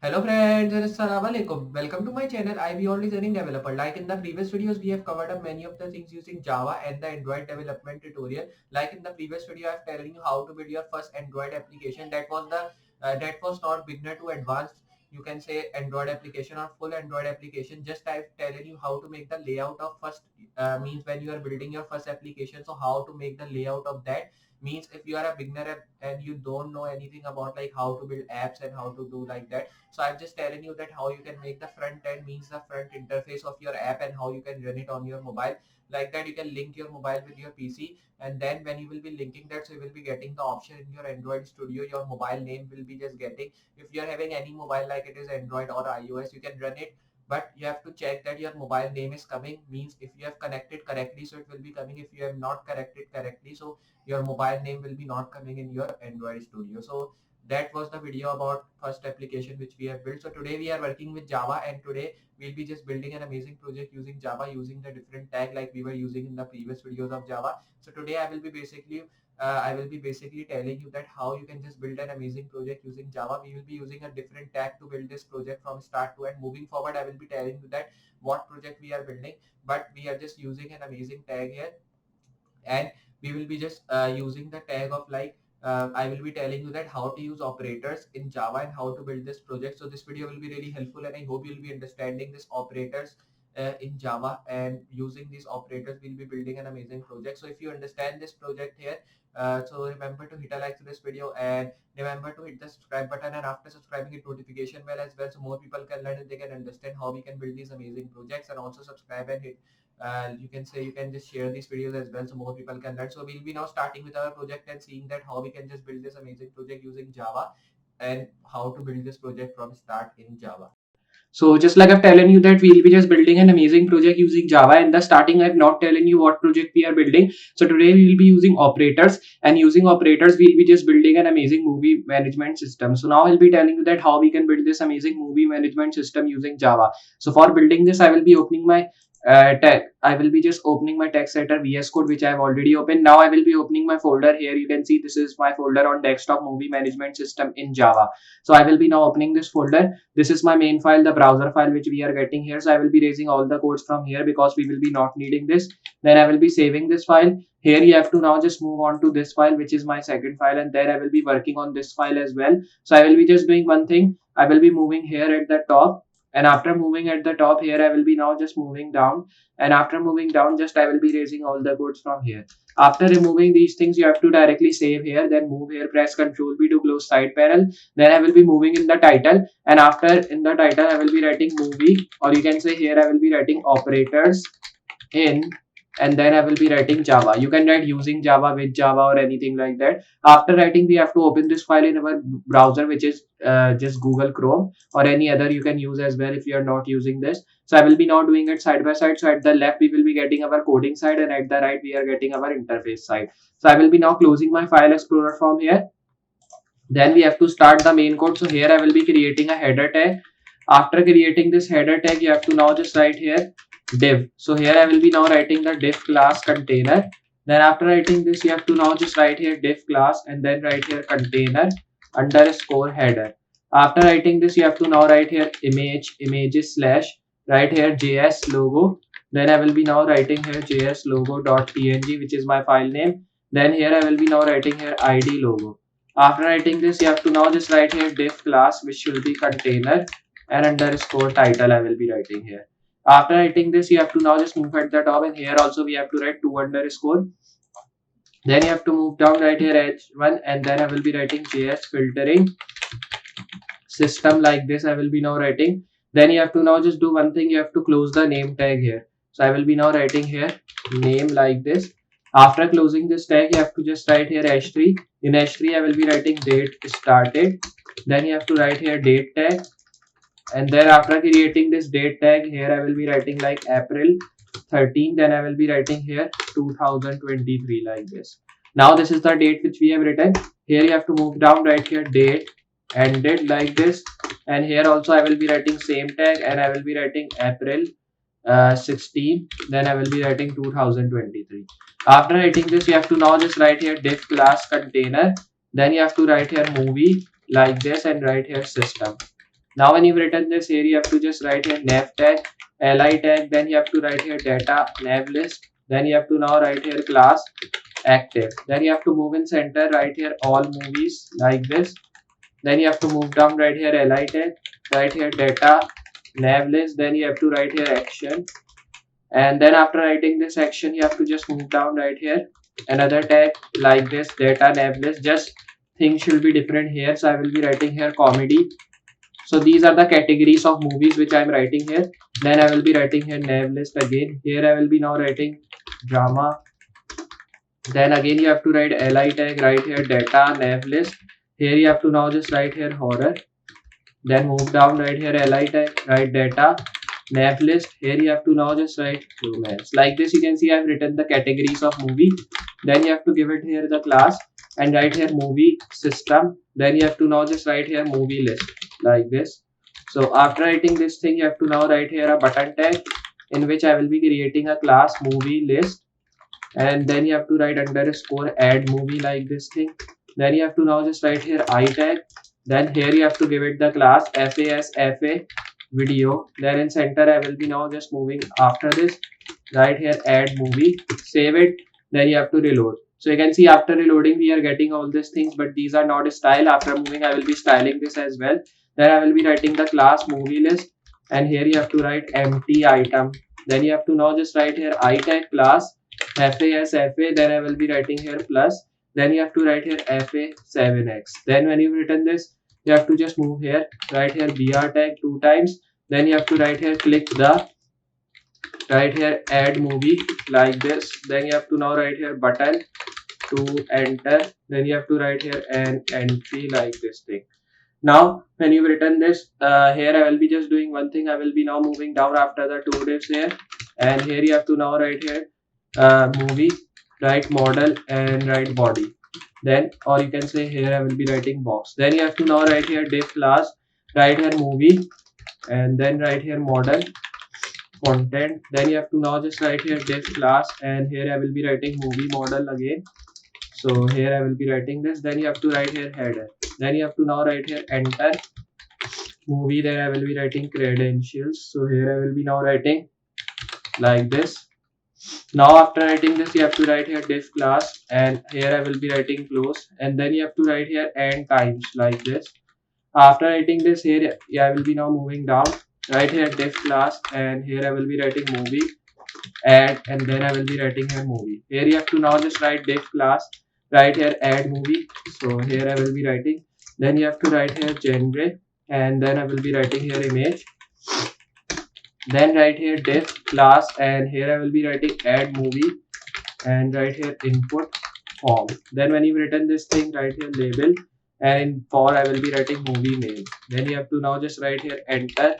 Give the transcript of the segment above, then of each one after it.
Hello friends and assalamu alaikum. Welcome to my channel. I am your learning developer. Like in the previous videos, we have covered up many of the things using Java and the Android development tutorial. Like in the previous video, I have telling you how to build your first Android application. That was not beginner to advanced. You can say Android application or full Android application. Just I have telling you how to make the layout of first means when you are building your first application. So how to make the layout of that means if you are a beginner and you don't know anything about like how to build apps and how to do like that, so I'm just telling you that how you can make the front end means the front interface of your app and how you can run it on your mobile. Like that you can link your mobile with your PC, and then when you will be linking that, so you will be getting the option in your Android Studio. Your mobile name will be just getting, if you are having any mobile like it is Android or iOS, you can run it, but you have to check that your mobile name is coming, means if you have connected correctly, so it will be coming. If you have not connected correctly, so your mobile name will be not coming in your Android Studio. So that was the video about first application which we have built. So today we are working with Java, and today we'll be just building an amazing project using Java, using the different tag like we were using in the previous videos of Java. So today I will be basically telling you that how you can just build an amazing project using Java. We will be using a different tag to build this project from start to end. Moving forward, I will be telling you that what project we are building, but we are just using an amazing tag here, and we will be just using the tag of like I will be telling you that how to use operators in Java and how to build this project. So this video will be really helpful, and I hope you'll be understanding this operators in Java, and using these operators we'll be building an amazing project. So if you understand this project here, so remember to hit a like to this video, and remember to hit the subscribe button, and after subscribing hit notification bell as well, so more people can learn and they can understand how we can build these amazing projects. And also subscribe and hit, you can say, you can just share these videos as well so more people can learn. So we'll be now starting with our project and seeing that how we can just build this amazing project using Java, and how to build this project from start in Java. So just like I've telling you that we'll be just building an amazing project using Java. In the starting, I've not telling you what project we are building. So today we will be using operators, and using operators we'll be just building an amazing movie management system. So now I'll be telling you that how we can build this amazing movie management system using Java. So for building this, I will be opening my I will be just opening my text editor VS Code, which I have already opened. Now I will be opening my folder here. You can see this is my folder on desktop movie management system in Java. So I will be now opening this folder. This is my main file, the browser file which we are getting here. So I will be raising all the codes from here because we will be not needing this. Then I will be saving this file. Here you have to now just move on to this file, which is my second file, and then I will be working on this file as well. So I will be just doing one thing. I will be moving here at the top, and after moving at the top here, I will be now just moving down, and after moving down, just I will be raising all the codes from here. After removing these things, you have to directly save here, then move here, press Ctrl B to close side panel. Then I will be moving in the title, and after in the title I will be writing movie, or you can say here I will be writing operators in, and then I will be writing Java. You can write using Java, with Java, or anything like that. After writing, we have to open this file in our browser, which is just Google Chrome, or any other you can use as well if you are not using this. So I will be now doing it side by side. So at the left we will be getting our coding side, and at the right we are getting our interface side. So I will be now closing my file explorer from here. Then we have to start the main code. So here I will be creating a header tag. After creating this header tag, you have to now just write here div. So here I will be now writing the div class container. Then after writing this, you have to now just write here div class, and then write here container underscore header. After writing this, you have to now write here images slash, write here JS logo. Then I will be now writing here JS logo.png, which is my file name. Then here I will be now writing here ID logo. After writing this, you have to now just write here div class, which should be container, and underscore title I will be writing here. After writing this, you have to now just move at the top, and here also we have to write 2 underscore. Then you have to move down right here h1, and then I will be writing JS filtering system, like this I will be now writing. Then you have to now just do one thing, you have to close the name tag here. So I will be now writing here name, like this. After closing this tag, you have to just write here h3. In h3 I will be writing date started. Then you have to write here date tag, and then after creating this date tag, here I will be writing like April 13. Then I will be writing here 2023, like this. Now this is the date which we have written. Here you have to move down, right here date ended, like this. And here also I will be writing same tag, and I will be writing April 16. Then I will be writing 2023. After writing this, you have to now just write here div class container. Then you have to write here movie, like this, and write here system. Now when you've written this, here you have to just write here nav tag, li tag, then you have to write here data nav list, then you have to now write here class active, then you have to move in center, write here all movies like this, then you have to move down, right here li tag, right here data nav list, then you have to write here action, and then after writing this action you have to just move down right here another tag like this data nav list. Just things should be different here, so I will be writing here comedy. So these are the categories of movies which I am writing here. Then I will be writing here nav list again. Here I will be now writing drama. Then again you have to write li tag right here data nav list. Here you have to now just write here horror. Then move down right here li tag write data nav list. Here you have to now just write romance. Like this you can see I've written the categories of movie. Then you have to give it here the class and write here movie system. Then you have to now just write here movie list like this. So after writing this thing you have to now write here a button tag in which I will be creating a class movie list, and then you have to write underscore add movie like this thing. Then you have to now just write here I tag. Then here you have to give it the class FA video. Then in center I will be now just moving after this. Right here add movie, save it. Then you have to reload. So you can see after reloading we are getting all these things, but these are not style. After moving I will be styling this as well. Then I will be writing the class movie list, and here you have to write empty item. Then you have to now just write here I tag class FA, then I will be writing here plus, then you have to write here FA7X. Then when you've written this, you have to just move here, write here BR tag 2 times, then you have to write here click the, write here add movie like this, then you have to now write here button to enter, then you have to write here an entry like this thing. Now when you've written this, here I will be just doing one thing. I will be now moving down after the two divs here, and here you have to now write here movie, write model and write body. Then, or you can say here I will be writing box. Then you have to now write here div class, write here movie, and then write here model content. Then you have to now just write here div class, and here I will be writing movie model again. So here I will be writing this. Then you have to write here header. Then you have to now write here enter movie. Then I will be writing credentials. So here I will be now writing like this. Now after writing this you have to write here div class, and here I will be writing close, and then you have to write here end times like this. After writing this, here I will be now moving down, right here div class, and here I will be writing movie add, and then I will be writing here movie. Here you have to now just write div class, right here add movie. So here I will be writing, then you have to write here genre, and then I will be writing here image. Then write here div class, and here I will be writing add movie, and write here input form. Then when you've written this thing, write here label, and in for I will be writing movie name. Then you have to now just write here enter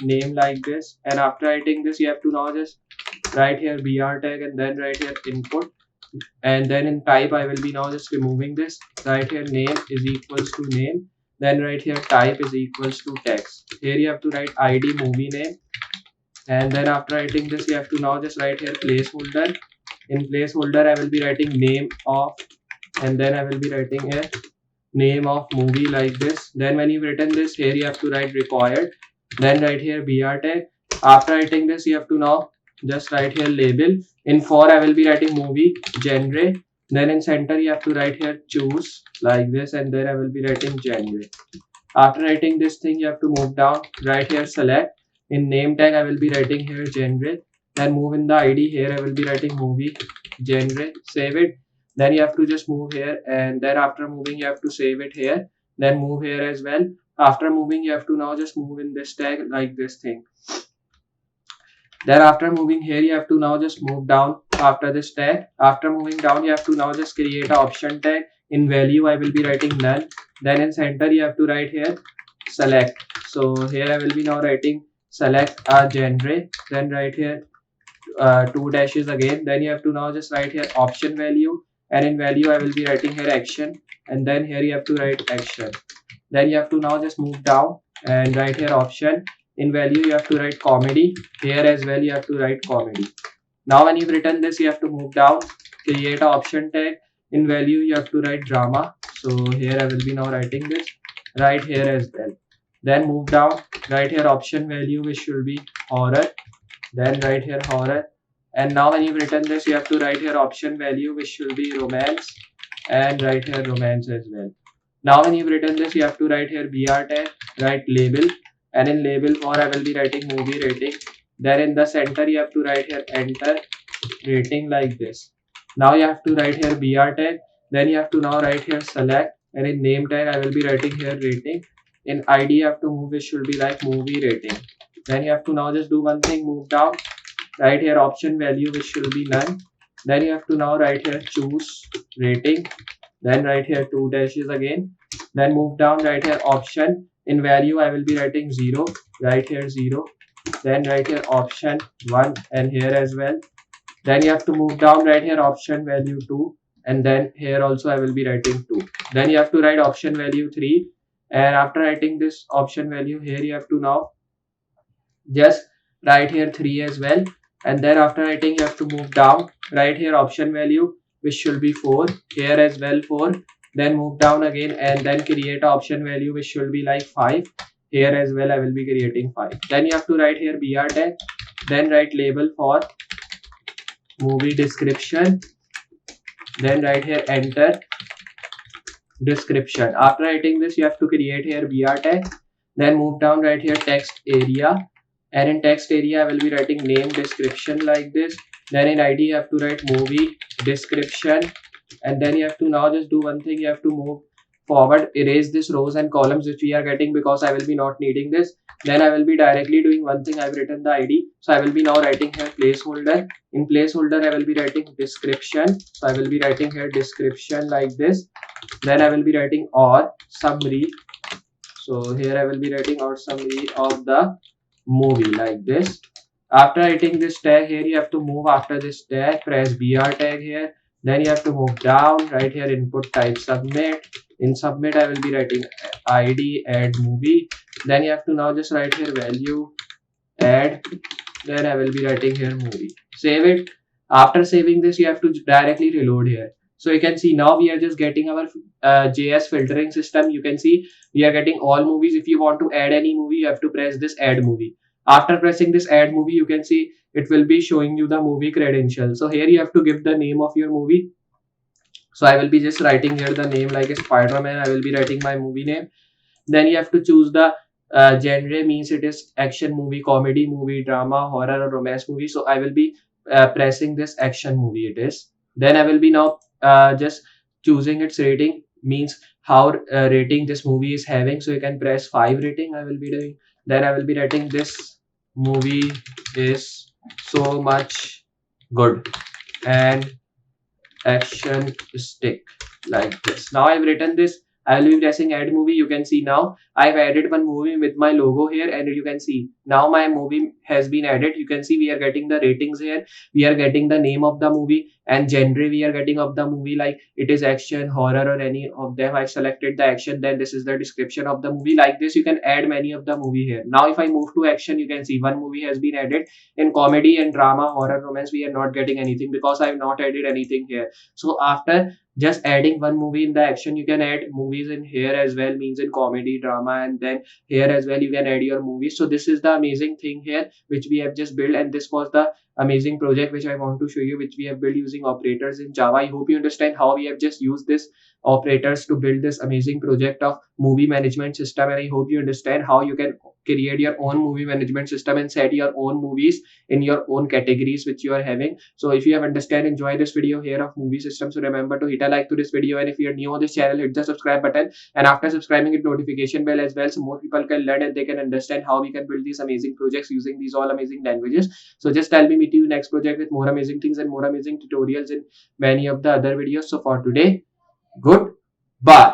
name like this, and after writing this you have to now just write here br tag, and then write here input, and then in type I will be now just removing this, write here name is equals to name, then write here type is equals to text. Here you have to write id movie name, and then after writing this you have to now just write here placeholder. In placeholder I will be writing name of, and then I will be writing here name of movie like this. Then when you've written this, here you have to write required, then write here br tag. After writing this you have to now just write here label. In for I will be writing movie genre, then in center you have to write here choose like this, and then I will be writing genre. After writing this thing you have to move down, write here select. In name tag I will be writing here genre, then move in the id, here I will be writing movie genre, save it. Then you have to just move here, and then after moving you have to save it here, then move here as well. After moving you have to now just move in this tag like this thing. Then after moving here you have to now just move down after this tag. After moving down you have to now just create a option tag. In value I will be writing none, then in center you have to write here select. So here I will be now writing select a genre, then write here two dashes again, then you have to now just write here option value, and in value I will be writing here action, and then here you have to write action. Then you have to now just move down and write here option. In value you have to write comedy, here as well you have to write comedy. Now when you've written this you have to move down, create a option tag. In value you have to write drama, so here I will be now writing this right here as well. Then move down, right here option value which should be horror, then right here horror. And now when you've written this, you have to write here option value which should be romance, and write here romance as well. Now when you've written this, you have to write here BR tag, write label, and in label 4 I will be writing movie rating. Then in the center you have to write here enter rating like this. Now you have to write here BR tag, then you have to now write here select, and in name tag I will be writing here rating. In ID you have to move, it should be like movie rating. Then you have to now just do one thing, move down, write here option value which should be none. Then you have to now write here choose rating, then write here two dashes again. Then move down, write here option, in value I will be writing 0, write here 0. Then write here option 1, and here as well. Then you have to move down, write here option value 2, and then here also I will be writing 2. Then you have to write option value 3, and after writing this option value, here you have to now just write here 3 as well. And then after writing, you have to move down, write here option value which should be 4, here as well 4. Then move down again and then create option value which should be like 5, here as well I will be creating 5. Then you have to write here BR tag, then write label for movie description, then write here enter description. After writing this, you have to create here BR tag, then move down, write here text area, and in text area I will be writing name description like this. Then in ID you have to write movie description, and then you have to now just do one thing, you have to move forward, erase this rows and columns which we are getting because I will be not needing this. Then I will be directly doing one thing, I've written the ID, so I will be now writing here placeholder. In placeholder I will be writing description, so I will be writing here description like this. Then I will be writing or summary, so here I will be writing or summary of the movie like this. After writing this tag, here you have to move after this tag, press BR tag here. Then you have to move down, right here input type submit. In submit I will be writing ID add movie. Then you have to now just write here value add, then I will be writing here movie. Save it. After saving this, you have to directly reload here. So you can see now we are just getting our JS filtering system. You can see we are getting all movies. If you want to add any movie, you have to press this add movie. After pressing this add movie, you can see it will be showing you the movie credentials. So here you have to give the name of your movie. So I will be just writing here the name like a Spider-Man. I will be writing my movie name. Then you have to choose the genre, means it is action movie, comedy movie, drama, horror or romance movie. So I will be pressing this action movie it is. Then I will be now just choosing its rating, means how rating this movie is having. So you can press 5 rating I will be doing. Then I will be writing this movie is so much good and action stick like this. Now I've written this, I will be pressing add movie. You can see now I've added one movie with my logo here, and you can see now my movie has been added. You can see we are getting the ratings here, we are getting the name of the movie, and genre we are getting of the movie, like it is action, horror or any of them. I've selected the action, then this is the description of the movie. Like this you can add many of the movie here. Now if I move to action, you can see one movie has been added. In comedy and drama, horror, romance, we are not getting anything because I have not added anything here. So after just adding one movie in the action, you can add movies in here as well, means in comedy, drama, and then here as well you can add your movies. So this is the amazing thing here which we have just built, and this was the amazing project which I want to show you, which we have built using operators in Java. I hope you understand how we have just used this operators to build this amazing project of movie management system, and I hope you understand how you can create your own movie management system and set your own movies in your own categories which you are having. So if you have understand, enjoy this video here of movie system, so remember to hit a like to this video, and if you are new on this channel, hit the subscribe button, and after subscribing, hit notification bell as well, so more people can learn and they can understand how we can build these amazing projects using these all amazing languages. So just tell me, meet you next project with more amazing things and more amazing tutorials in many of the other videos. So for today, goodbye.